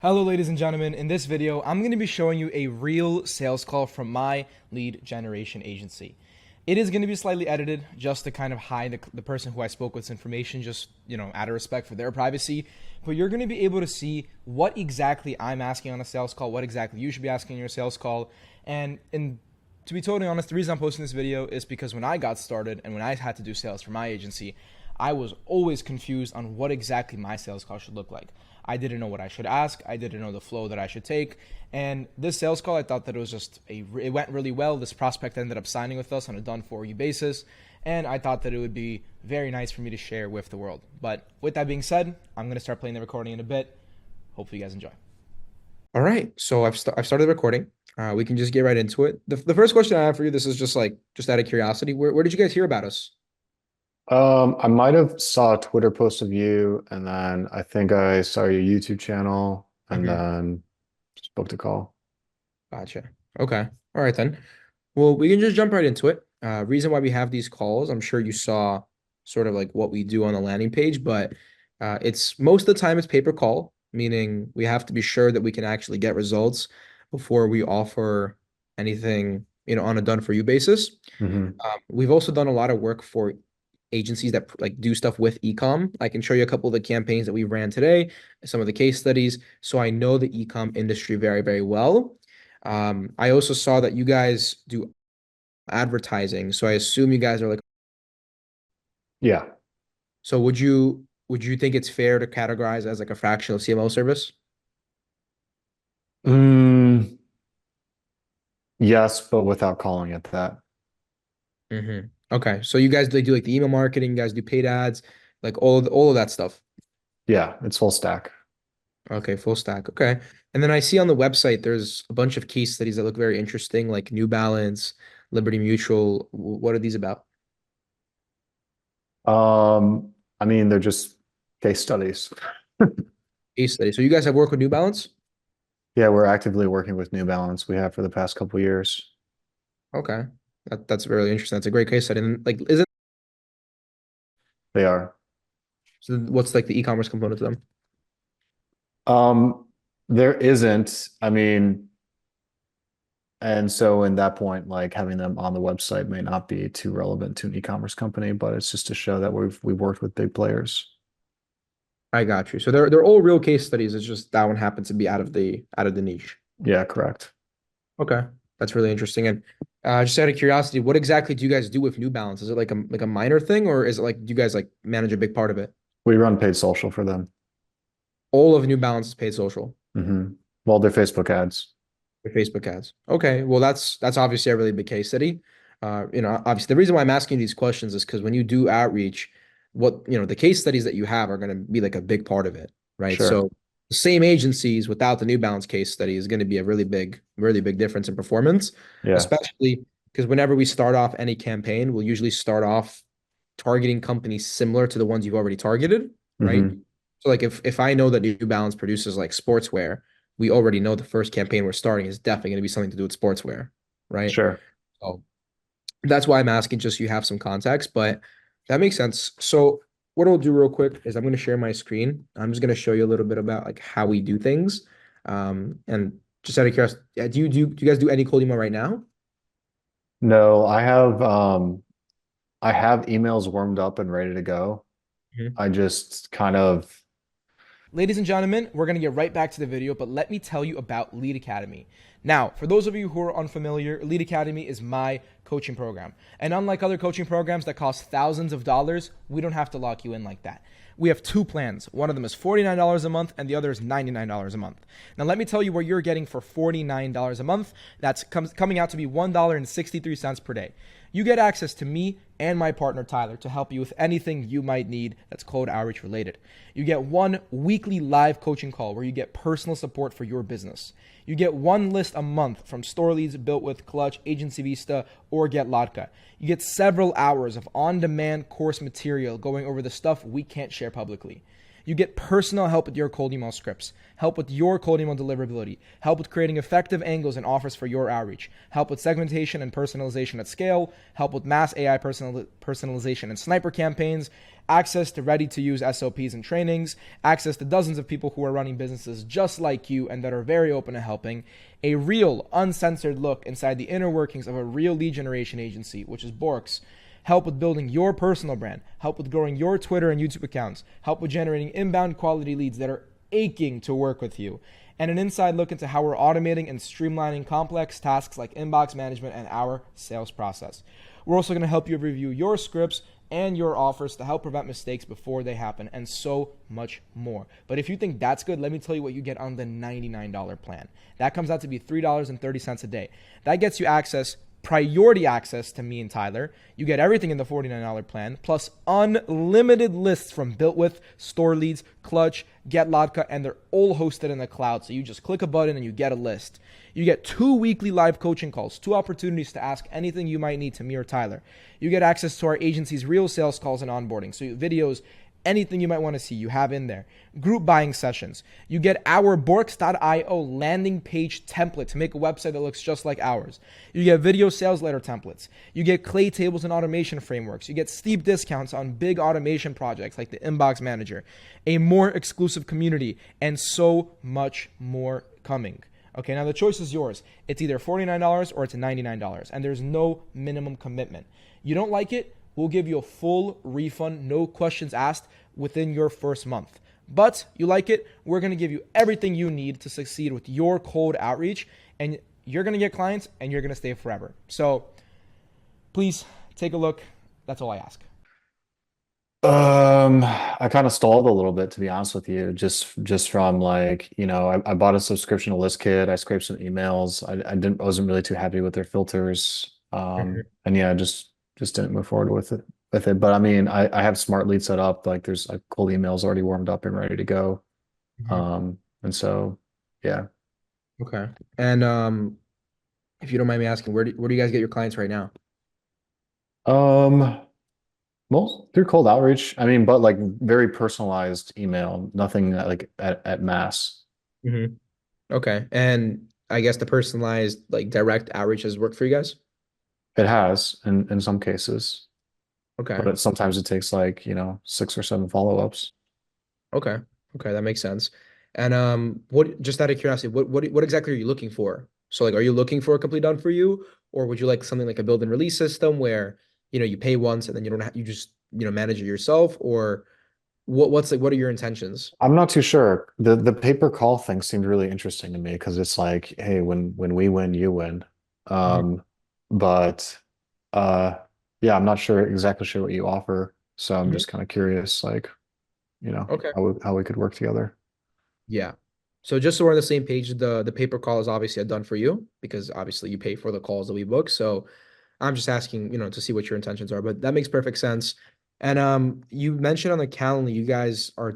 Hello, ladies and gentlemen. In this video, I'm going to be showing you a real sales call from my lead generation agency. It is going to be slightly edited just to kind of hide the person who I spoke with's information, just, out of respect for their privacy. But you're going to be able to see what exactly I'm asking on a sales call, what exactly you should be asking in your sales call. And to be totally honest, the reason I'm posting this video is because when I got started and when I had to do sales for my agency, I was always confused on what exactly my sales call should look like. I didn't know what I should ask. I didn't know the flow that I should take. And this sales call, I thought that it went really well. This prospect ended up signing with us on a done for you basis. And I thought that it would be very nice for me to share with the world. But with that being said, I'm going to start playing the recording in a bit. Hopefully you guys enjoy. All right. So I've started the recording. We can just get right into it. The first question I have for you, this is just out of curiosity. Where did you guys hear about us? I might have saw a Twitter post of you, and then I think I saw your YouTube channel, and Mm-hmm. then just booked a call. Gotcha. Okay. All right then. Well, we can just jump right into it. Reason why we have these calls, I'm sure you saw sort of like what we do on the landing page, but it's most of the time it's pay per call, meaning we have to be sure that we can actually get results before we offer anything, on a done for you basis. Hmm. We've also done a lot of work for agencies that like do stuff with ecom. I can show you a couple of the campaigns that we ran today, some of the case studies. So I know the ecom industry very, very well. I also saw that you guys do advertising. So I assume you guys are like, Yeah. so would you think it's fair to categorize as like a fractional CMO service? Mm, yes, but without calling it that. Mm-hmm. Okay. So you guys do like the email marketing, you guys do paid ads, like all of that stuff. Yeah, it's full stack. Okay, full stack. Okay. And then I see on the website there's a bunch of case studies that look very interesting, like New Balance, Liberty Mutual. What are these about? I mean, they're just case studies. Case studies. So you guys have worked with New Balance? Yeah, we're actively working with New Balance. We have for the past couple years. Okay. That's really interesting. That's a great case study. And like, isn't They are. so what's like the e-commerce component to them? Um, there isn't. I mean, and so in that point, like having them on the website may not be too relevant to an e-commerce company, but it's just to show that we've worked with big players. I got you. So they're all real case studies. It's just that one happens to be out of the niche. Yeah, correct. Okay. That's really interesting. And just out of curiosity, what exactly do you guys do with New Balance? Is it like a minor thing, or is it like do you guys like manage a big part of it? We run paid social for them. All of New Balance is paid social. Well, they're Facebook ads. Your Facebook ads. Okay, well that's obviously a really big case study. Obviously the reason why I'm asking these questions is because when you do outreach, the case studies that you have are going to be like a big part of it, right? Sure. So the same agencies without the New Balance case study is going to be a really big difference in performance, Yeah. especially because whenever we start off any campaign, we'll usually start off targeting companies similar to the ones you've already targeted, right? Hmm. So like if I know that New Balance produces like sportswear, we already know the first campaign we're starting is definitely going to be something to do with sportswear, right? Sure. So that's why I'm asking just so you have some context, but that makes sense. So what I'll do real quick is I'm going to share my screen. I'm just going to show you a little bit about like how we do things. And just out of curiosity, do you guys do any cold email right now? No, I have emails warmed up and ready to go. I just kind of Ladies and gentlemen, we're going to get right back to the video, but let me tell you about Lead Academy. Now, for those of you who are unfamiliar, Lead Academy is my coaching program. And unlike other coaching programs that cost thousands of dollars, we don't have to lock you in like that. We have two plans. One of them is $49 a month and the other is $99 a month. Now, let me tell you what you're getting for $49 a month. That's coming out to be $1.63 per day. You get access to me and my partner Tyler to help you with anything you might need that's cold outreach related. You get one weekly live coaching call where you get personal support for your business. You get one list a month from store leads built with Clutch, Agency Vista, or Get Lotka. You get several hours of on-demand course material going over the stuff we can't share publicly. You get personal help with your cold email scripts, help with your cold email deliverability, help with creating effective angles and offers for your outreach, help with segmentation and personalization at scale, help with mass AI personalization and sniper campaigns, access to ready-to-use SOPs and trainings, access to dozens of people who are running businesses just like you and that are very open to helping, a real, uncensored look inside the inner workings of a real lead generation agency, which is Borks, help with building your personal brand, help with growing your Twitter and YouTube accounts, help with generating inbound quality leads that are aching to work with you, and an inside look into how we're automating and streamlining complex tasks like inbox management and our sales process. We're also going to help you review your scripts and your offers to help prevent mistakes before they happen, and so much more. But if you think that's good, let me tell you what you get on the $99 plan. That comes out to be $3.30 a day. That gets you priority access to me and Tyler. You get everything in the $49 plan, plus unlimited lists from BuiltWith, Store Leads, Clutch, GetLodka, and they're all hosted in the cloud. So you just click a button and you get a list. You get 2 weekly live coaching calls, 2 opportunities to ask anything you might need to me or Tyler. You get access to our agency's real sales calls and onboarding. So videos, anything you might want to see, you have in there. Group buying sessions. You get our Borks.io landing page template to make a website that looks just like ours. You get video sales letter templates. You get clay tables and automation frameworks. You get steep discounts on big automation projects like the Inbox Manager, a more exclusive community, and so much more coming. Okay, now the choice is yours. It's either $49 or it's $99, and there's no minimum commitment. You don't like it? We'll give you a full refund, no questions asked, within your first month. But you like it, we're going to give you everything you need to succeed with your cold outreach, and you're going to get clients, and you're going to stay forever. So please take a look. That's all I ask. I kind of stalled a little bit, to be honest with you, just from like, I bought a subscription to ListKit. I scraped some emails. I wasn't really too happy with their filters. And yeah, just didn't move forward with it. But I mean, I have Smart Lead set up. Like there's like cold emails already warmed up and ready to go. And so yeah. Okay. And if you don't mind me asking, where do you guys get your clients right now? Um, Most through cold outreach. I mean, but like very personalized email, nothing like at mass. Okay. And I guess the personalized, like direct outreach has worked for you guys? It has in some cases, Okay. but sometimes it takes like, 6 or 7 follow-ups. Okay. Okay, that makes sense. And what just out of curiosity, what exactly are you looking for? So like are you looking for a complete done for you, or would you like something like a build and release system where, you pay once and then you don't have you just, manage it yourself, or what are your intentions? I'm not too sure. The paper call thing seemed really interesting to me because it's like, hey, when we win, you win. Mhm. But uh yeah, I'm not exactly sure what you offer. So I'm Mhm. just kind of curious, like, Okay. how we could work together. Yeah. So just so we're on the same page, the paper call is obviously a done for you because obviously you pay for the calls that we book. So I'm just asking, to see what your intentions are, but that makes perfect sense. And you mentioned on the calendar you guys are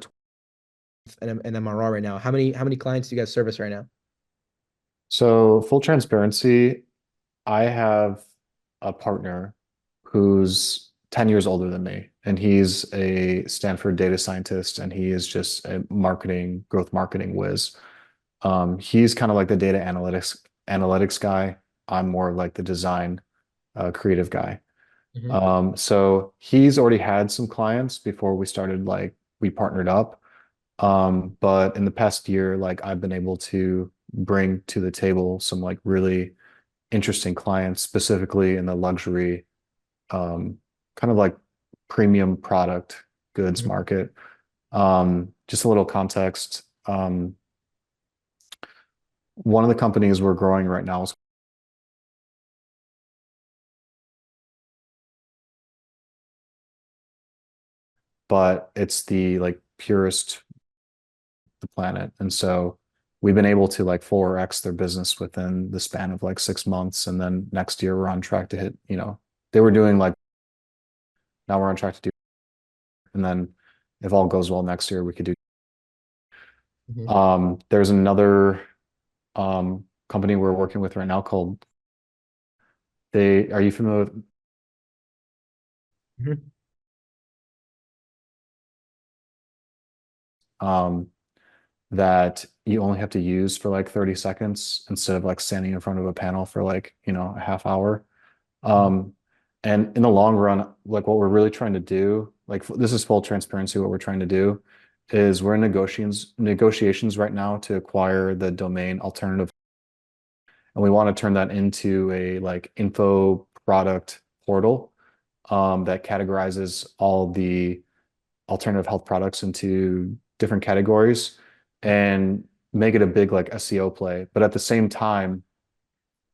an MRR right now. How many clients do you guys service right now? So full transparency, I have a partner who's 10 years older than me, and he's a Stanford data scientist, and he is just a growth marketing whiz. He's kind of like the data analytics guy. I'm more like the design, creative guy. Mhm. So he's already had some clients before we partnered up. But in the past year, like I've been able to bring to the table some like really interesting clients, specifically in the luxury, kind of like premium product goods Mhm. market. Just a little context. One of the companies we're growing right now is, but it's the like purest the planet. And so we've been able to like 4x their business within the span of like 6 months. And then next year we're on track to hit, they were doing like, now we're on track to do, and then if all goes well next year, we could do. Mhm. There's another company we're working with right now called are you familiar with, Mhm. that you only have to use for like 30 seconds instead of like standing in front of a panel for like, a half hour. Um, and in the long run, like what we're really trying to do, like this is full transparency, what we're trying to do is we're in negotiations right now to acquire the domain alternative, and we want to turn that into a like info product portal that categorizes all the alternative health products into different categories and make it a big like SEO play. But at the same time,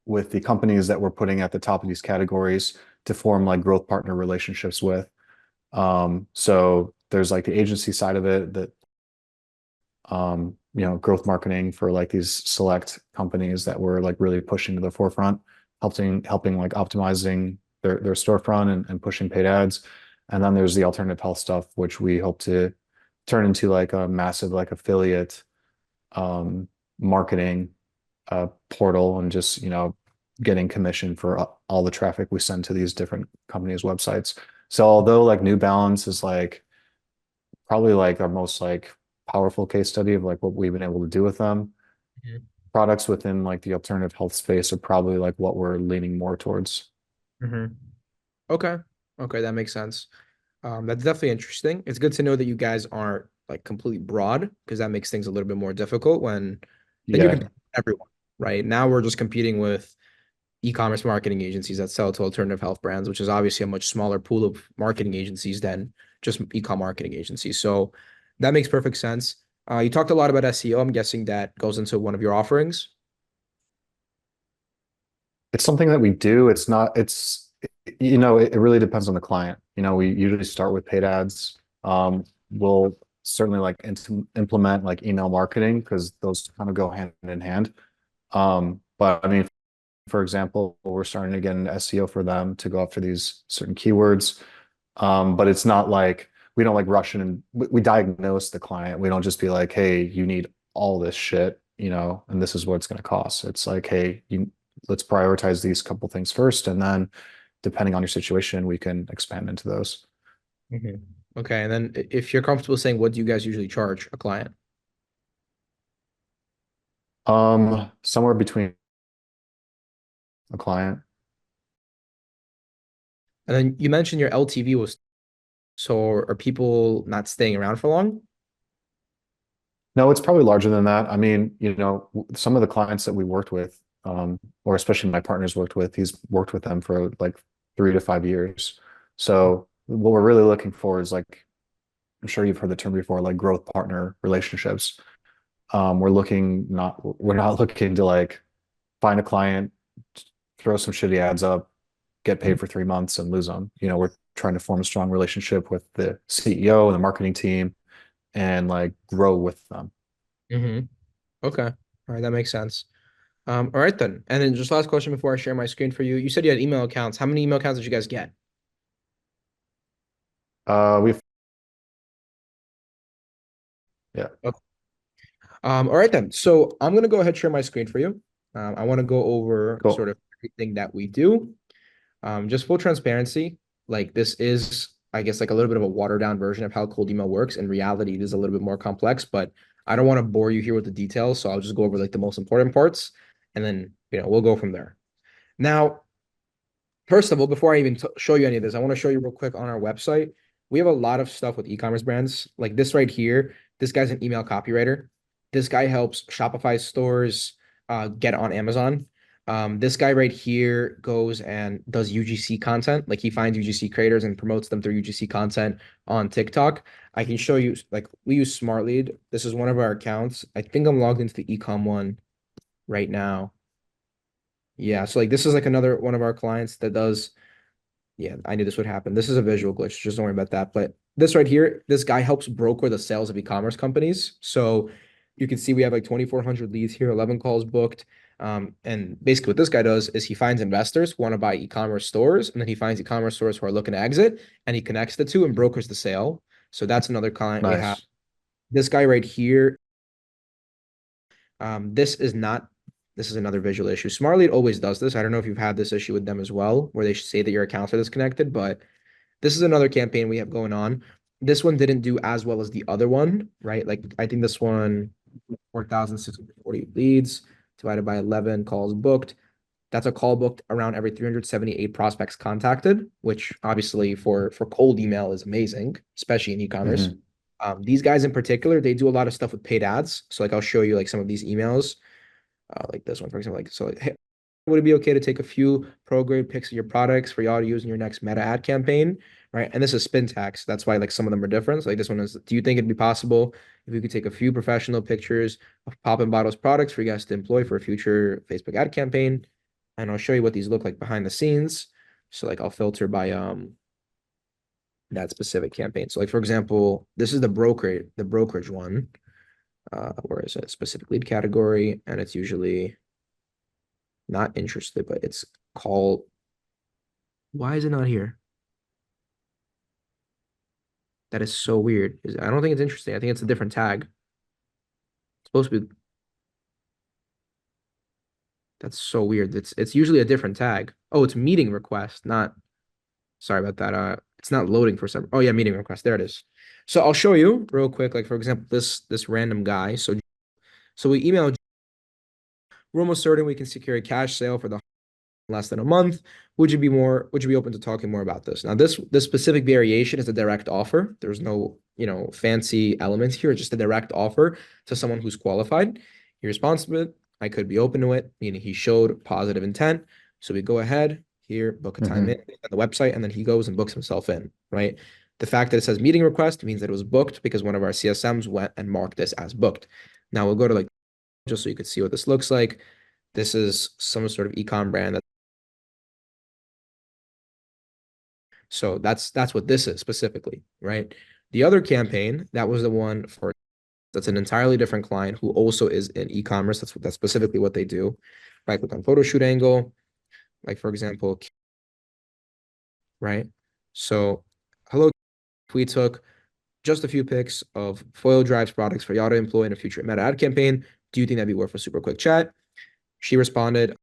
with the companies that we're putting at the top of these categories to form like growth partner relationships with. So there's like the agency side of it that growth marketing for like these select companies that we're like really pushing to the forefront, helping like optimizing their storefront and pushing paid ads. And then there's the alternative health stuff, which we hope to turn into like a massive like affiliate marketing portal and just getting commission for all the traffic we send to these different companies' websites. So although like New Balance is like probably like our most like powerful case study of like what we've been able to do with them, Mhm. products within like the alternative health space are probably like what we're leaning more towards. Mhm. Okay. Okay, that makes sense. That's definitely interesting. It's good to know that you guys aren't like completely broad because that makes things a little bit more difficult when then you're Yeah. competing with everyone, right? Now we're just competing with e-commerce marketing agencies that sell to alternative health brands, which is obviously a much smaller pool of marketing agencies than just e-com marketing agencies. So that makes perfect sense. You talked a lot about SEO. I'm guessing that goes into one of your offerings. It's something that we do. It really depends on the client. We usually start with paid ads. We'll certainly like implement like email marketing because those kind of go hand in hand. But I mean, for example, we're starting to get an SEO for them to go after these certain keywords. But it's not like we don't like rush in and we diagnose the client. We don't just be like, hey, you need all this shit, and this is what it's going to cost. It's like, hey, let's prioritize these couple things first, and then depending on your situation, we can expand into those. Mhm. Okay. And then if you're comfortable saying, what do you guys usually charge a client? Somewhere between a client. And then you mentioned your LTV was so are people not staying around for long? No, it's probably larger than that. I mean, some of the clients that we worked with, or especially my partner's worked with, he's worked with them for like 3 to 5 years. So what we're really looking for is like, I'm sure you've heard the term before, like growth partner relationships. We're not looking to like find a client, throw some shitty ads up, get paid for 3 months and lose them. We're trying to form a strong relationship with the CEO and the marketing team and like grow with them. Mm-hmm. Okay. All right, that makes sense. All right then. And then just last question before I share my screen for you. You said you had email accounts. How many email accounts did you guys get? We've Yeah, Okay. All right then. So I'm gonna go ahead and share my screen for you. I want to go over sort cool. of everything that we do. Just full transparency, like this is, I guess, like a little bit of a watered down version of how cold email works. In reality, it is a little bit more complex, but I don't want to bore you here with the details, so I'll just go over like the most important parts, and then we'll go from there. Now, first of all, before I even show you any of this, I want to show you real quick on our website. We have a lot of stuff with e-commerce brands. Like this right here, this guy's an email copywriter. This guy helps Shopify stores get on Amazon. This guy right here goes and does UGC content. Like he finds UGC creators and promotes them through UGC content on TikTok. I can show you, like we use Smart Lead. This is one of our accounts. I think I'm logged into the ecom one right now. Yeah, so like this is like another one of our clients that does. Yeah, I knew this would happen. This is a visual glitch. Just don't worry about that. But this right here, this guy helps broker the sales of e-commerce companies. So you can see we have like 2,400 leads here, 11 calls booked. And basically what this guy does is he finds investors who want to buy e-commerce stores, and then he finds e-commerce stores who are looking to exit, and he connects the two and brokers the sale. So that's another client we have. Nice. This guy right here, this is not, this is another visual issue. Smartlead always does this. I don't know if you've had this issue with them as well, where they say that your accounts are disconnected, but this is another campaign we have going on. This one didn't do as well as the other one, right? Like I think this one 4,640 leads divided by 11 calls booked. That's a call booked around every 378 prospects contacted, which obviously for cold email is amazing, especially in e-commerce. Hmm. These guys in particular, they do a lot of stuff with paid ads. So like I'll show you like some of these emails, like this one, for example. Like so, like, hey, would it be okay to take a few pro grade pics of your products for y'all to use in your next meta ad campaign? Right. And this is spin tax. That's why like some of them are different. So, like this one is, do you think it'd be possible if we could take a few professional pictures of Pop and Bottles products for you guys to employ for a future Facebook ad campaign? And I'll show you what these look like behind the scenes. So like I'll filter by that specific campaign. So like for example, this is the brokerage one. Where is it? Specific lead category, and it's usually not interested, but it's called. Why is it not here? That is so weird. I don't think it's interesting. I think it's a different tag. It's supposed to be. That's so weird. It's usually a different tag. Oh, it's meeting request, not. Sorry about that. It's not loading for some. Oh yeah, meeting request. There it is. So I'll show you real quick. Like for example, this random guy. So we emailed. We're almost certain we can secure a cash sale for the less than a month. Would you be open to talking more about this? Now, this specific variation is a direct offer. There's no, fancy elements here. It's just a direct offer to someone who's qualified. He responds to it. I could be open to it, meaning he showed positive intent. So we go ahead here, book a time in Hmm. at the website, and then he goes and books himself in, right? The fact that it says meeting request means that it was booked because one of our CSMs went and marked this as booked. Now we'll go to like just so you could see what this looks like. This is some sort of ecom brand that so that's what this is specifically, right? The other campaign, that was the one for that's an entirely different client who also is in e-commerce. That's specifically what they do. Right click on photo shoot angle, like for example, right? So hello, we took just a few pics of Foil Drives products for y'all to employ in a future meta ad campaign. Do you think that'd be worth a super quick chat? She responded,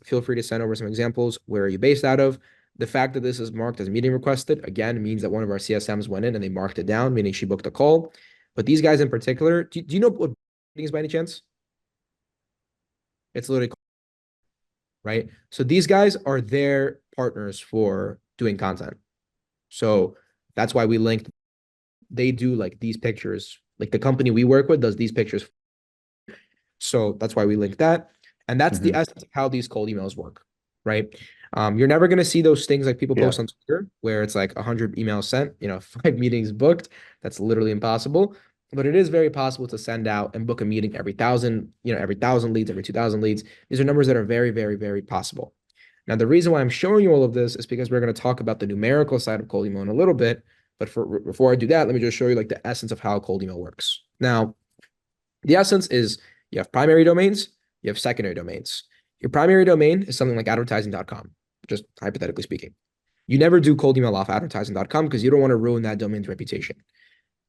feel free to send over some examples. Where are you based out of? The fact that this is marked as meeting requested, again, means that one of our CSMs went in and they marked it down, meaning she booked a call. But these guys in particular, do you know what meetings by any chance? It's literally, right? So these guys are their partners for doing content. So that's why we linked, they do like these pictures. Like the company we work with does these pictures. So that's why we link that. And that's the Hmm. essence of how these cold emails work, right? You're never going to see those things like people Yeah. post on Twitter where it's like 100 emails sent, 5 meetings booked. That's literally impossible. But it is very possible to send out and book a meeting every thousand leads, every 2,000 leads. These are numbers that are very, very, very possible. Now, the reason why I'm showing you all of this is because we're going to talk about the numerical side of cold email in a little bit. But before I do that, let me just show you like the essence of how cold email works. Now, the essence is you have primary domains, you have secondary domains. Your primary domain is something like advertising.com, just hypothetically speaking. You never do cold email off advertising.com because you don't want to ruin that domain's reputation.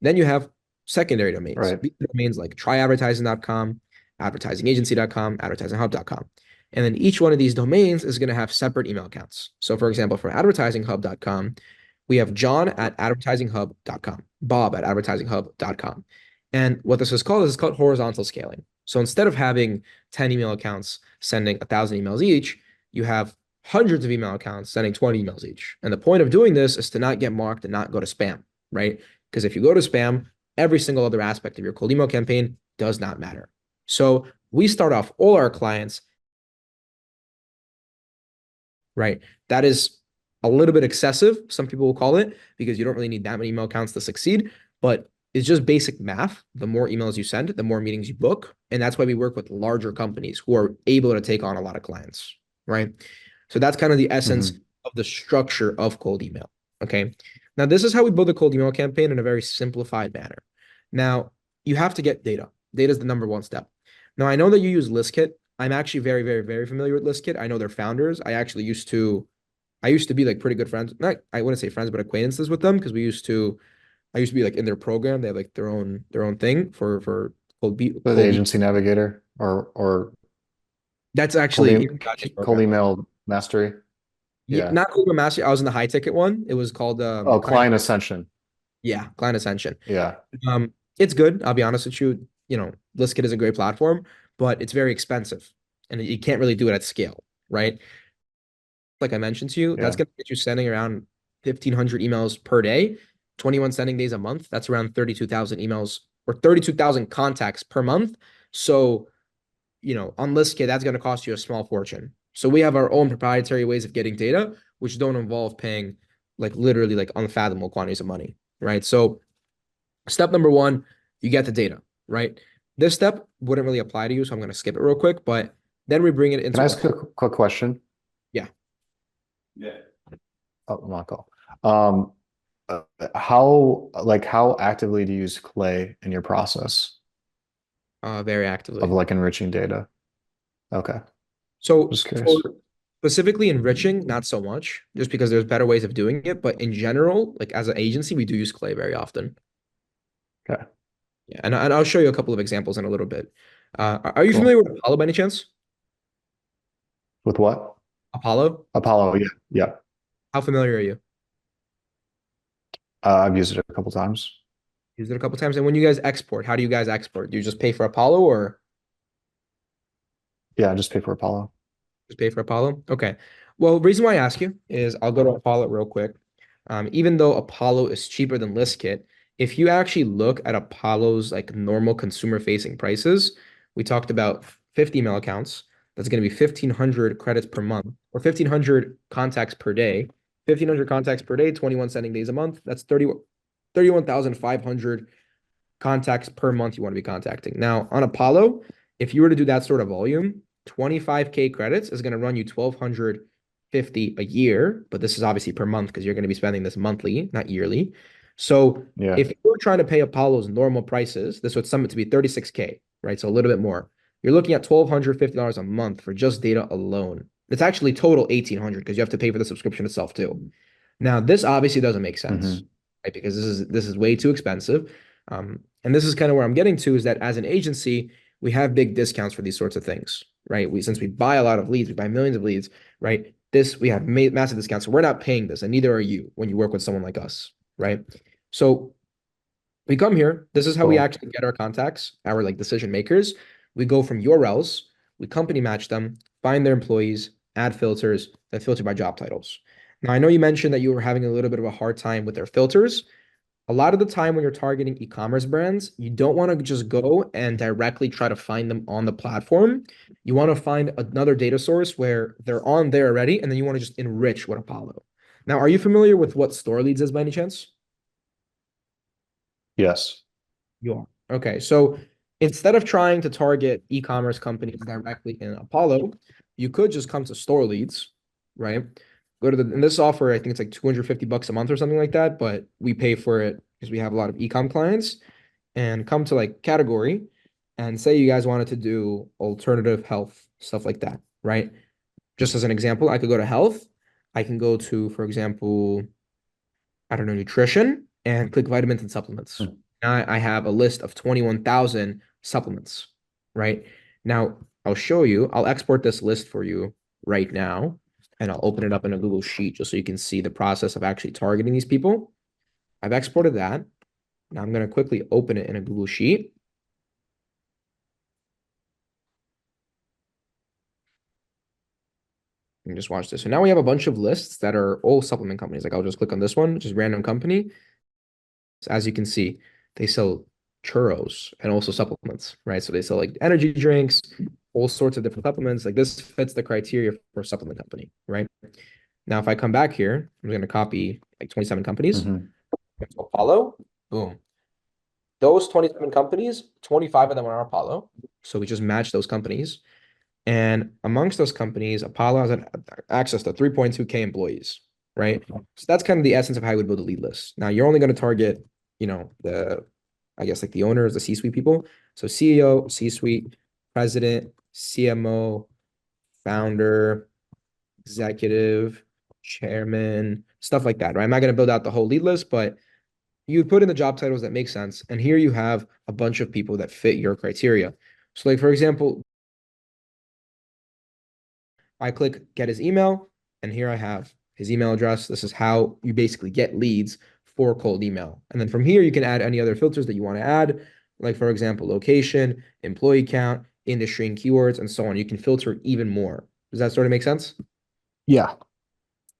Then you have secondary domains. Right. These are domains like tryadvertising.com, advertisingagency.com, advertisinghub.com. And then each one of these domains is going to have separate email accounts. So for example, for advertisinghub.com, we have John at advertisinghub.com, Bob at advertisinghub.com. And what this is called horizontal scaling. So instead of having 10 email accounts sending 1,000 emails each, you have hundreds of email accounts sending 20 emails each. And the point of doing this is to not get marked and not go to spam, right? Because if you go to spam, every single other aspect of your cold email campaign does not matter. So we start off all our clients, right? That is a little bit excessive, some people will call it, because you don't really need that many email accounts to succeed. But it's just basic math. The more emails you send, the more meetings you book. And that's why we work with larger companies who are able to take on a lot of clients, right? So that's kind of the essence Hmm. of the structure of cold email. Okay. Now, this is how we build a cold email campaign in a very simplified manner. Now, you have to get data. Data is the number one step. Now, I know that you use ListKit. I'm actually very, very, very familiar with ListKit. I know their founders. I used to be like pretty good friends. Not, I wouldn't say friends, but acquaintances with them because I used to be like in their program. They have like their own thing for The cold. agency navigator or That's cold, actually e Gotcha's cold program. email mastery. Yeah, Yeah. not Cold Master. I was in the high ticket one. It was called Oh, client. client ascension. Yeah, client ascension. Yeah. It's good. I'll be honest with you. ListKit is a great platform, but it's very expensive, and you can't really do it at scale, right? Like I mentioned to you, that's Yeah. going to get you sending around 1,500 emails per day, 21 sending days a month. That's around 32,000 emails or 32,000 contacts per month. So, on ListKit, that's going to cost you a small fortune. So we have our own proprietary ways of getting data, which don't involve paying like literally like unfathomable quantities of money, right? So step number one, you get the data, right? This step wouldn't really apply to you, so I'm going to skip it real quick, but then we bring it Can I into our, ask a quick question? yeah, Oh, Marco. Um, how actively do you use Clay in your process very of actively. like enriching data? Okay, So just for curious. specifically enriching, not so much, just because there's better ways of doing it. But in general, like as an agency, we do use Clay very often. Okay, Yeah, and I'll show you a couple of examples in a little bit. Are you familiar cool. with Apollo by any chance? With what? Apollo? Apollo, yeah, yeah. How familiar are you? I've used it a couple times. Used it a couple times. And when you guys export, how do you guys export? Do you just pay for Apollo or Yeah, I just pay for Apollo. just pay for Apollo? Okay. Well, the reason why I ask you is I'll go to Apollo real quick. Even though Apollo is cheaper than ListKit, if you actually look at Apollo's like normal consumer facing prices, we talked about 50 email accounts. That's going to be 1,500 credits per month or 1,500 contacts per day. 1,500 contacts per day, 21 sending days a month. That's 31,500 contacts per month you want to be contacting. Now, on Apollo, if you were to do that sort of volume, 25K credits is going to run you 1,250 a year, but this is obviously per month because you're going to be spending this monthly, not yearly. So Yeah. if you're trying to pay Apollo's normal prices, this would sum it to be 36K, right? So a little bit more. You're looking at $1,250 a month for just data alone. It's actually total 1,800 because you have to pay for the subscription itself too. Now, this obviously doesn't make sense, Hmm. right? Because this is way too expensive. And this is kind of where I'm getting to is that as an agency, we have big discounts for these sorts of things, right? Since we buy a lot of leads, we buy millions of leads, right? This we have massive discounts, so we're not paying this, and neither are you when you work with someone like us, right? So we come here. This is how we Cool. actually get our contacts, our like decision makers. We go from URLs, we company match them, find their employees, add filters, then filter by job titles. Now, I know you mentioned that you were having a little bit of a hard time with their filters. A lot of the time when you're targeting e-commerce brands, you don't want to just go and directly try to find them on the platform. You want to find another data source where they're on there already, and then you want to just enrich with Apollo. Now, are you familiar with what store leads is by any chance? Yes. You are. Okay. So instead of trying to target e-commerce companies directly in Apollo, you could just come to store leads, right? Go to in this offer, I think it's like 250 bucks a month or something like that, but we pay for it because we have a lot of e-com clients and come to like category and say you guys wanted to do alternative health, stuff like that, right? Just as an example, I could go to health. I can go to, for example, I don't know, nutrition and click vitamins and supplements. Hmm. Now I have a list of 21,000 supplements, right? Now I'll show you, I'll export this list for you right now, and I'll open it up in a Google Sheet just so you can see the process of actually targeting these people. I've exported that. Now I'm going to quickly open it in a Google Sheet. And just watch this. So now we have a bunch of lists that are all supplement companies. Like I'll just click on this one, which is random company. So as you can see, they sell churros and also supplements, right? So they sell like energy drinks, all sorts of different supplements. Like this fits the criteria for a supplement company, right? Now, if I come back here, I'm going to copy like 27 companies. Hmm. Apollo, boom. Those 27 companies, 25 of them are Apollo. So we just match those companies. And amongst those companies, Apollo has access to 3.2K employees, right? So that's kind of the essence of how you would build a lead list. Now you're only going to target, I guess like the owners, the C-suite people. So CEO, C-suite, president, CMO, founder, executive, chairman, stuff like that, right? I'm not going to build out the whole lead list, but you put in the job titles that make sense. And here you have a bunch of people that fit your criteria. So like, for example, I click get his email, and here I have his email address. This is how you basically get leads for cold email. And then from here, you can add any other filters that you want to add, like for example, location, employee count, industry and keywords, and so on. You can filter even more. Does that sort of make sense? Yeah.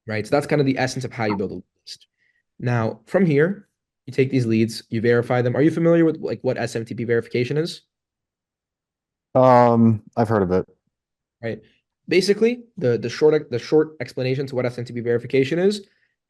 Right. So that's kind of the essence of how you build a list. Now, from here, you take these leads, you verify them. Are you familiar with like what SMTP verification is? I've heard of it. Right. Basically, the short explanation to what SMTP verification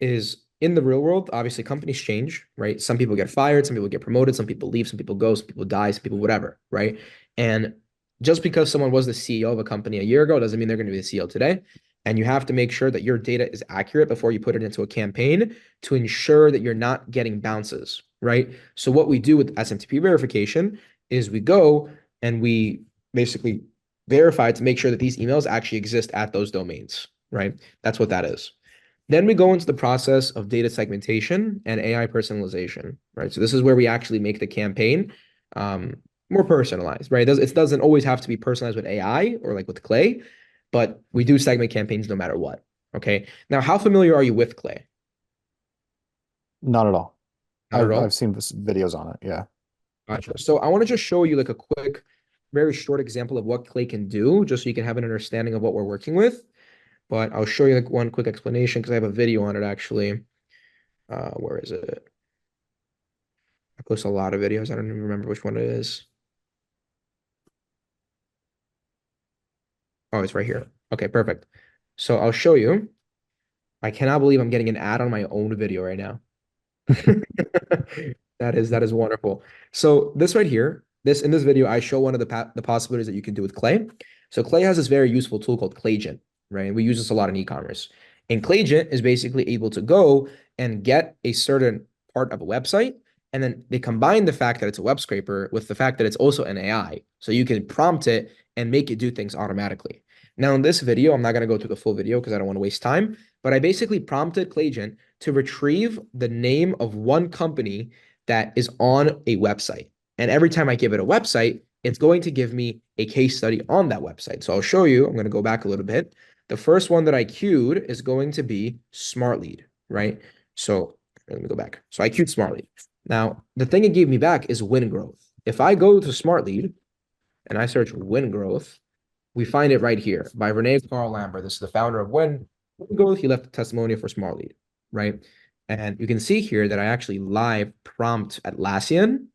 is in the real world, obviously companies change, right? Some people get fired, some people get promoted, some people leave, some people go, some people die, some people whatever, right? And just because someone was the CEO of a company a year ago doesn't mean they're going to be the CEO today. And you have to make sure that your data is accurate before you put it into a campaign to ensure that you're not getting bounces, right? So what we do with SMTP verification is we go and we basically verify to make sure that these emails actually exist at those domains, right? That's what that is. Then we go into the process of data segmentation and AI personalization, right? So this is where we actually make the campaign um, more personalized, right? It doesn't always have to be personalized with AI or like with Clay, but we do segment campaigns no matter what. Okay. Now, how familiar are you with Clay? Not at all. Not at I've all. seen this videos on it. Yeah. Gotcha. So I want to just show you like a quick, very short example of what Clay can do, just so you can have an understanding of what we're working with. But I'll show you like one quick explanation because I have a video on it actually. Where is it? I post a lot of videos. I don't even remember which one it is. Oh, it's right here. Okay, perfect. So I'll show you. I cannot believe I'm getting an ad on my own video right now. That is wonderful. So this right here, this in this video, I show one of the possibilities that you can do with Clay. So Clay has this very useful tool called Claygent, right? We use this a lot in e-commerce. And Claygent is basically able to go and get a certain part of a website, and then they combine the fact that it's a web scraper with the fact that it's also an AI. So you can prompt it and make it do things automatically. Now in this video, I'm not going to go through the full video because I don't want to waste time, but I basically prompted Claygent to retrieve the name of one company that is on a website. And every time I give it a website, it's going to give me a case study on that website. So I'll show you. I'm going to go back a little bit. The first one that I queued is going to be Smart Lead, right? So let me go back. So I queued Smart Lead. Now, the thing it gave me back is win growth. If I go to Smart Lead and I search win growth, we find it right here by Renee Carl Lambert. This is the founder of Win Growth. He left a testimonial for Smart Lead, right? And you can see here that I actually live prompt Atlassian,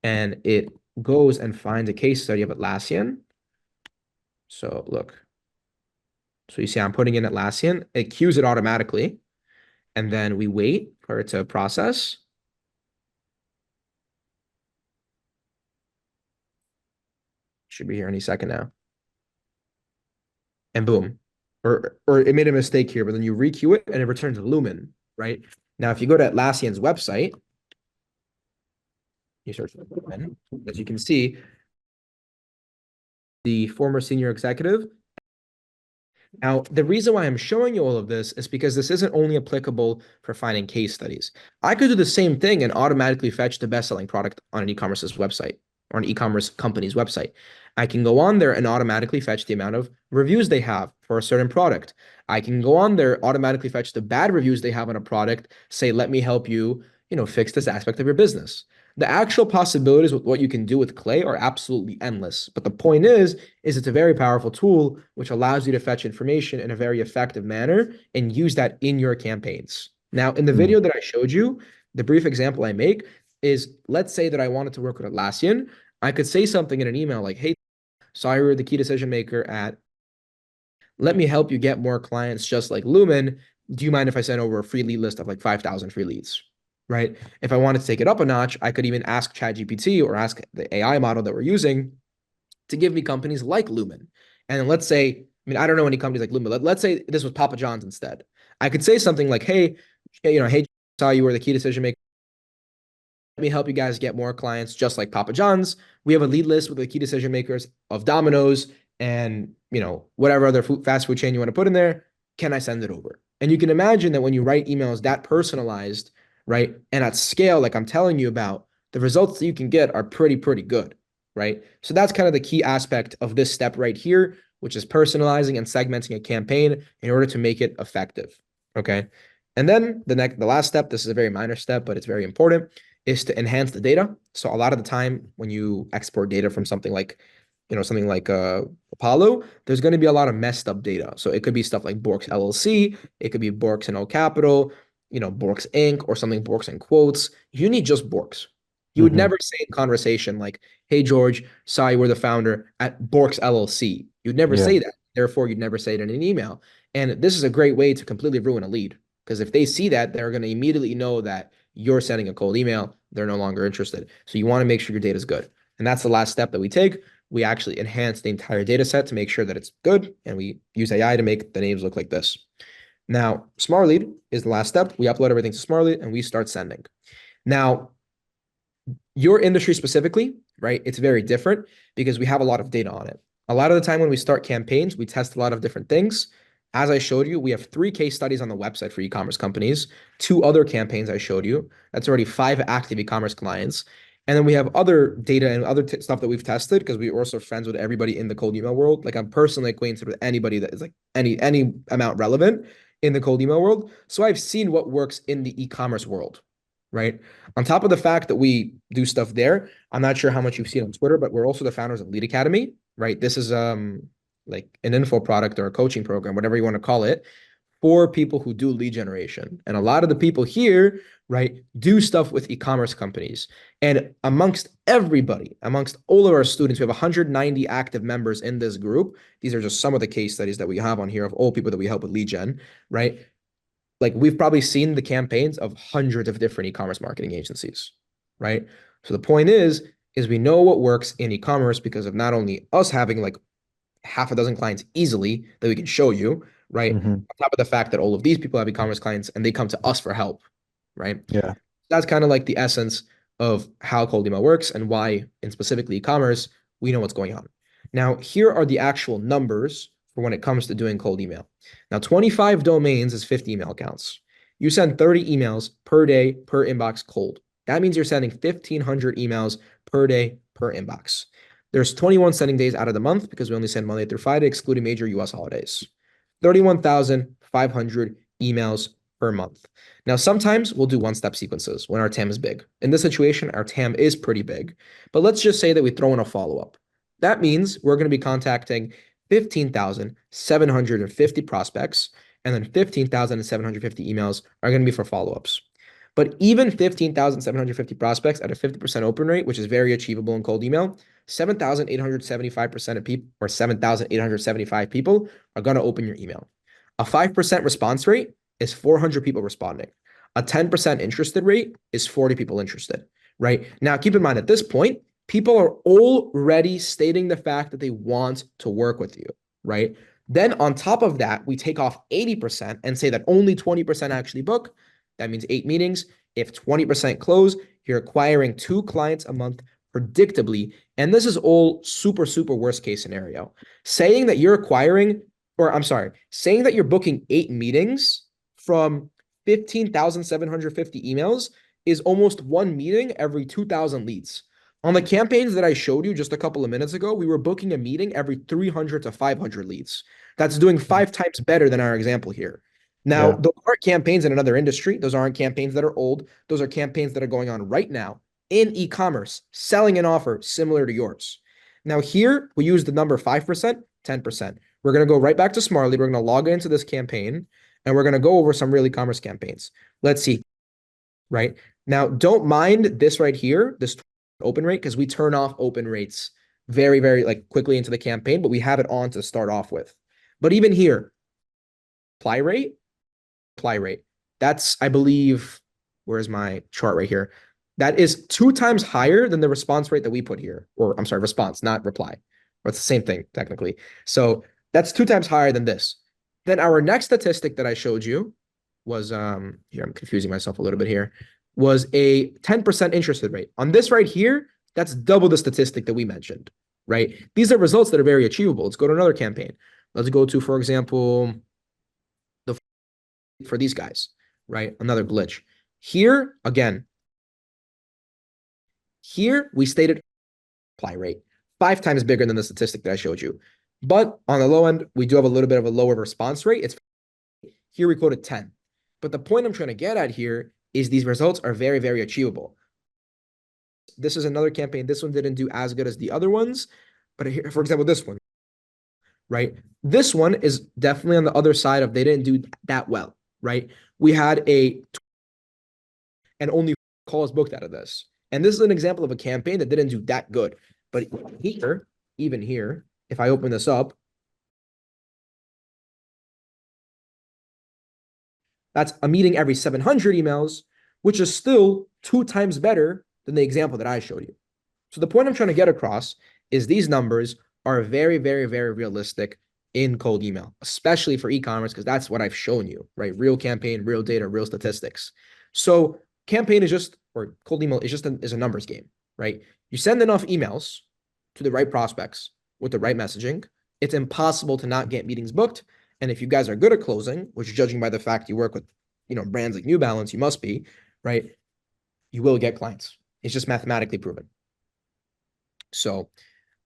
and it goes and finds a case study of Atlassian. So look, so you see I'm putting in Atlassian, it queues it automatically, and then we wait for it to process. Should be here any second now. And boom. Or it made a mistake here, but then you requeue it and it returns Lumen, right? Now, if you go to Atlassian's website, you search for Lumen, as you can see, the former senior executive. Now, the reason why I'm showing you all of this is because this isn't only applicable for finding case studies. I could do the same thing and automatically fetch the best-selling product on an e-commerce's website or an e-commerce company's website. I can go on there and automatically fetch the amount of reviews they have for a certain product. I can go on there, automatically fetch the bad reviews they have on a product, say, let me help you, fix this aspect of your business. The actual possibilities with what you can do with Clay are absolutely endless. But the point is it's a very powerful tool which allows you to fetch information in a very effective manner and use that in your campaigns. Now, in the Hmm. video that I showed you, the brief example I make is, let's say that I wanted to work with Atlassian. I could say something in an email like, hey, sorry, we're the key decision maker at, let me help you get more clients just like Lumen. Do you mind if I send over a free lead list of like 5,000 free leads? Right. If I wanted to take it up a notch, I could even ask ChatGPT or ask the AI model that we're using to give me companies like Lumen. And let's say, I mean, I don't know any companies like Lumen. Let's say this was Papa John's instead. I could say something like, hey, hey, saw you were the key decision maker. Let me help you guys get more clients just like Papa John's. We have a lead list with the key decision makers of Domino's and, whatever other fast food chain you want to put in there. Can I send it over? And you can imagine that when you write emails that personalized, right, and at scale, like I'm telling you about, the results that you can get are pretty good, right? So that's kind of the key aspect of this step right here, which is personalizing and segmenting a campaign in order to make it effective. Okay. And then the last step, this is a very minor step, but it's very important, is to enhance the data. So a lot of the time when you export data from something like, something like Apollo, there's going to be a lot of messed up data. So it could be stuff like Borks LLC, it could be Borks in all capital, Borks Inc. or something Borks in quotes. You need just Borks. You would Hmm. never say in conversation like, "Hey George, sorry, we're the founder at Borks LLC." You'd never Yeah. say that. Therefore, you'd never say it in an email. And this is a great way to completely ruin a lead. Because if they see that, they're going to immediately know that you're sending a cold email. They're no longer interested. So you want to make sure your data is good. And that's the last step that we take. We actually enhance the entire data set to make sure that it's good. And we use AI to make the names look like this. Now, Smartlead is the last step. We upload everything to Smartlead and we start sending. Now, your industry specifically, right? It's very different because we have a lot of data on it. A lot of the time when we start campaigns, we test a lot of different things. As I showed you, we have 3 case studies on the website for e-commerce companies, 2 other campaigns I showed you. That's already 5 active e-commerce clients. And then we have other data and other stuff that we've tested because we're also friends with everybody in the cold email world. Like I'm personally acquainted with anybody that is like any amount relevant in the cold email world. So I've seen what works in the e-commerce world, right? On top of the fact that we do stuff there, I'm not sure how much you've seen on Twitter, but we're also the founders of Lead Academy, right? This is like an info product or a coaching program, whatever you want to call it, for people who do lead generation. And a lot of the people here, right, do stuff with e-commerce companies. And amongst everybody, amongst all of our students, we have 190 active members in this group. These are just some of the case studies that we have on here of all people that we help with lead gen, right? Like we've probably seen the campaigns of hundreds of different e-commerce marketing agencies, right? So the point is we know what works in e-commerce because of not only us having like half a dozen clients easily that we can show you, right? Hmm. On top of the fact that all of these people have e-commerce clients and they come to us for help, right? Yeah. That's kind of like the essence of how cold email works and why, in specifically e-commerce, we know what's going on. Now, here are the actual numbers for when it comes to doing cold email. Now, 25 domains is 50 email accounts. You send 30 emails per day per inbox cold. That means you're sending 1,500 emails per day per inbox. There's 21 sending days out of the month because we only send Monday through Friday, excluding major US holidays. 31,500 emails per month. Now, sometimes we'll do one-step sequences when our TAM is big. In this situation, our TAM is pretty big, but let's just say that we throw in a follow-up. That means we're going to be contacting 15,750 prospects, and then 15,750 emails are going to be for follow-ups. But even 15,750 prospects at a 50% open rate, which is very achievable in cold email, 7,875% of people or 7,875 people are going to open your email. A 5% response rate is 400 people responding. A 10% interested rate is 40 people interested, right? Now, keep in mind at this point, people are already stating the fact that they want to work with you, right? Then on top of that, we take off 80% and say that only 20% actually book. That means 8 meetings. If 20% close, you're acquiring 2 clients a month predictably. And this is all super, super worst case scenario. Saying that you're acquiring, or I'm sorry, saying that you're booking 8 meetings from 15,750 emails is almost 1 meeting every 2,000 leads. On the campaigns that I showed you just a couple of minutes ago, we were booking a meeting every 300 to 500 leads. That's doing 5 times better than our example here. Now, Yeah. those aren't campaigns in another industry. Those aren't campaigns that are old. Those are campaigns that are going on right now in e-commerce, selling an offer similar to yours. Now, here we use the number 5%, 10%. We're going to go right back to Smartly. We're going to log into this campaign and we're going to go over some real e-commerce campaigns. Let's see, right? Now, don't mind this right here, this open rate, because we turn off open rates very, very like quickly into the campaign, but we have it on to start off with. But even here, apply rate. That's, I believe, where's my chart right here? That is 2 times higher than the response rate that we put here. Or I'm sorry, response, not reply. Or it's the same thing, technically. So that's 2 times higher than this. Then our next statistic that I showed you was, here, I'm confusing myself a little bit here, was a 10% interested rate. On this right here, that's double the statistic that we mentioned, right? These are results that are very achievable. Let's go to another campaign. Let's go to, for example, for these guys, right? Another glitch. Here, again, here we stated apply rate 5 times bigger than the statistic that I showed you. But on the low end, we do have a little bit of a lower response rate. It's here we quoted 10. But the point I'm trying to get at here is these results are very, very achievable. This is another campaign. This one didn't do as good as the other ones. But here, for example, this one, right? This one is definitely on the other side of they didn't do that well, right? We had and only calls booked out of this. And this is an example of a campaign that didn't do that good. But here, even here, if I open this up, that's a meeting every 700 emails, which is still 2 times better than the example that I showed you. So the point I'm trying to get across is these numbers are very, very, very realistic in cold email, especially for e-commerce, because that's what I've shown you, right? Real campaign, real data, real statistics. So campaign is just, or cold email is just is a numbers game, right? You send enough emails to the right prospects with the right messaging, it's impossible to not get meetings booked. And if you guys are good at closing, which judging by the fact you work with, brands like New Balance, you must be, right? You will get clients. It's just mathematically proven. So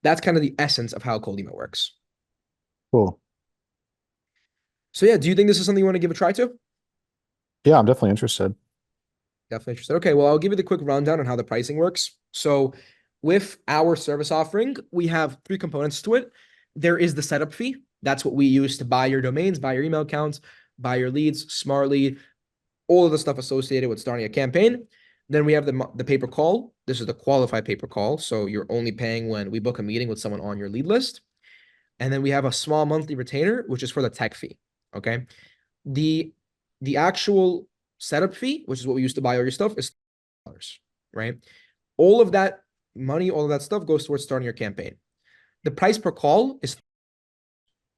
that's kind of the essence of how cold email works. Cool. So yeah, do you think this is something you want to give a try to? Yeah, I'm definitely interested. Definitely interested. Okay, well, I'll give you the quick rundown on how the pricing works. So with our service offering, we have 3 components to it. There is the setup fee. That's what we use to buy your domains, buy your email accounts, buy your leads, smart lead, all of the stuff associated with starting a campaign. Then we have the pay-per call. This is the qualified pay-per call. So you're only paying when we book a meeting with someone on your lead list. And then we have a small monthly retainer, which is for the tech fee. Okay. The actual setup fee, which is what we use to buy all your stuff, is $3, right? All of that money, all of that stuff goes towards starting your campaign. The price per call is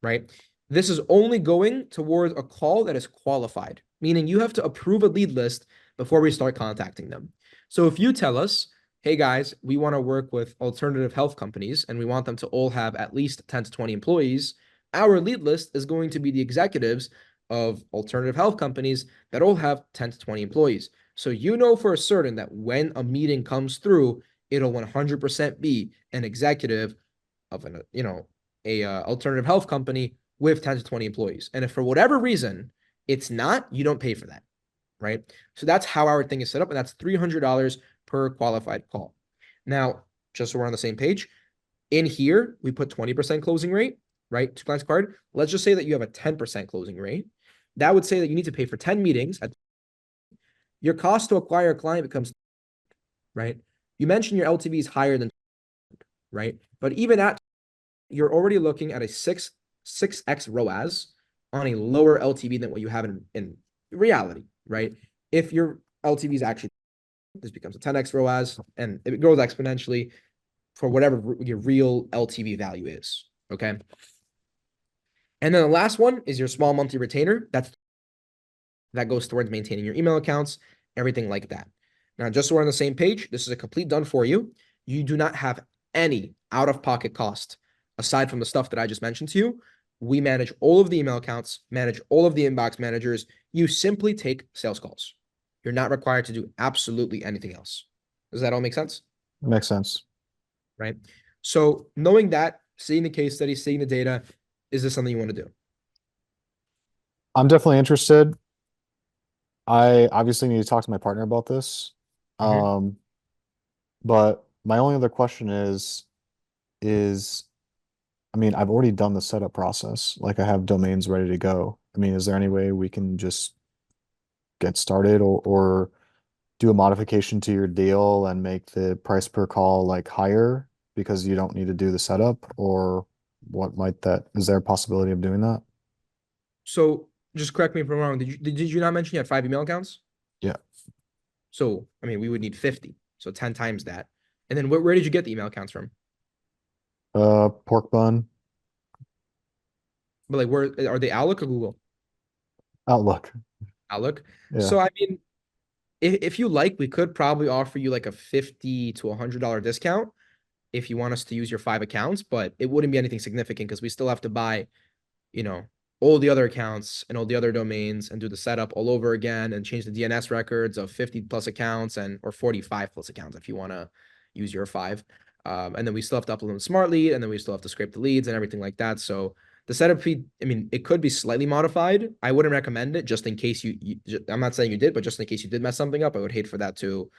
right. This is only going towards a call that is qualified, meaning you have to approve a lead list before we start contacting them. So if you tell us, hey guys, we want to work with alternative health companies and we want them to all have at least 10 to 20 employees, our lead list is going to be the executives of alternative health companies that all have 10 to 20 employees. So you know for a certain that when a meeting comes through, it'll 100% be an executive of a alternative health company with 10 to 20 employees. And if for whatever reason it's not, you don't pay for that, right? So that's how our thing is set up, and that's $300 per qualified call. Now, just so we're on the same page, in here we put 20% closing rate, right? 2 clients card. Let's just say that you have a 10% closing rate. That would say that you need to pay for 10 meetings. Your cost to acquire a client becomes, right? You mentioned your LTV is higher than, right? But even at, you're already looking at a 6x ROAS on a lower LTV than what you have in reality, right? If your LTV is actually, this becomes a 10x ROAS and it grows exponentially for whatever your real LTV value is, okay? And then the last one is your small monthly retainer. That goes towards maintaining your email accounts, everything like that. Now, just so we're on the same page, this is a complete done for you. You do not have any out-of-pocket cost aside from the stuff that I just mentioned to you. We manage all of the email accounts, manage all of the inbox managers. You simply take sales calls. You're not required to do absolutely anything else. Does that all make sense? Makes sense. Right? So knowing that, seeing the case study, seeing the data, is this something you want to do? I'm definitely interested. I obviously need to talk to my partner about this. Mhm. Um, but my only other question I mean, I've already done the setup process. Like I have domains ready to go. I mean, is there any way we can just get started or do a modification to your deal and make the price per call like higher because you don't need to do the setup? Or is there a possibility of doing that? So just correct me if I'm wrong. Did you not mention you had 5 email accounts? Yeah. So, I mean, we would need 50. So 10 times that. And then where did you get the email accounts from? Pork bun, But like, where are they, Outlook or Google? Outlook. Outlook. Yeah. So, I mean, if you like, we could probably offer you like a $50 to $100 discount if you want us to use your 5 accounts, but it wouldn't be anything significant because we still have to buy, you know, all the other accounts and all the other domains and do the setup all over again and change the DNS records of 50 plus accounts or 45 plus accounts if you want to use your 5. And then we still have to upload them smartly, and then we still have to scrape the leads and everything like that. So The setup fee, I mean, it could be slightly modified. I wouldn't recommend it just in case I'm not saying you did, but just in case you did mess something up, I would hate for that to,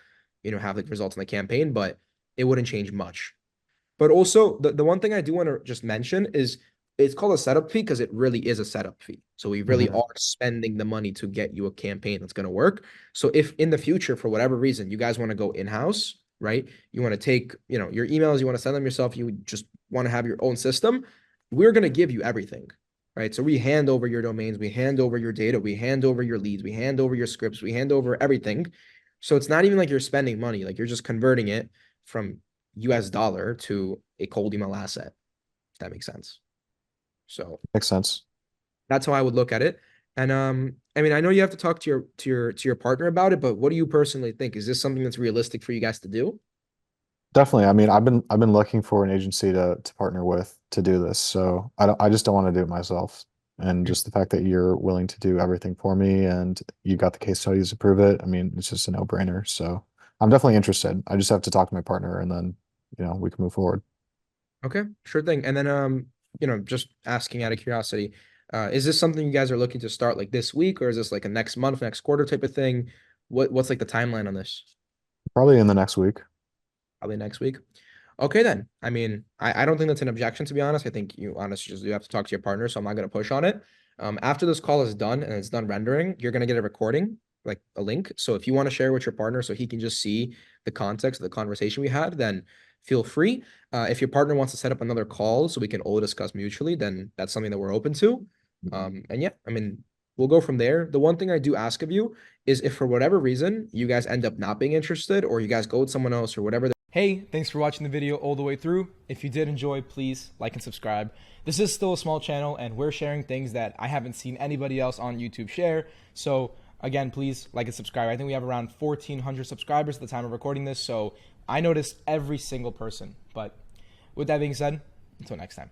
have like results in the campaign, but it wouldn't change much. But also, the one thing I do want to just mention is it's called a setup fee because it really is a setup fee. So we really Mhm. are spending the money to get you a campaign that's going to work. So if in the future, for whatever reason, you guys want to go in-house, right? You want to take, your emails, you want to send them yourself, you just want to have your own system, we're going to give you everything, right? So we hand over your domains, we hand over your data, we hand over your leads, we hand over your scripts, we hand over everything. So it's not even like you're spending money, like you're just converting it from US dollar to a cold email asset, if that makes sense. So Makes sense. that's how I would look at it. And I mean, I know you have to talk to your partner about it, but what do you personally think? Is this something that's realistic for you guys to do? Definitely. I mean, I've been looking for an agency to partner with to do this. So I just don't want to do it myself. And Mm. just the fact that you're willing to do everything for me and you got the case studies to prove it, I mean, it's just a no-brainer. So I'm definitely interested. I just have to talk to my partner and then, we can move forward. Okay, sure thing. And then just asking out of curiosity, is this something you guys are looking to start like this week, or is this like a next month, next quarter type of thing? What's like the timeline on this? Probably in the next week. Probably next week. Okay, then. I mean, I don't think that's an objection, to be honest. I think you honestly just do have to talk to your partner, so I'm not going to push on it. After this call is done and it's done rendering, you're going to get a recording, like a link. So if you want to share with your partner so he can just see the context of the conversation we had, then feel free. If your partner wants to set up another call so we can all discuss mutually, then that's something that we're open to. And yeah, I mean, we'll go from there. The one thing I do ask of you is if for whatever reason you guys end up not being interested or you guys go with someone else or whatever. Hey, thanks for watching the video all the way through. If you did enjoy, please like and subscribe. This is still a small channel and we're sharing things that I haven't seen anybody else on YouTube share. So again, please like and subscribe. I think we have around 1,400 subscribers at the time of recording this. So I noticed every single person. But with that being said, until next time.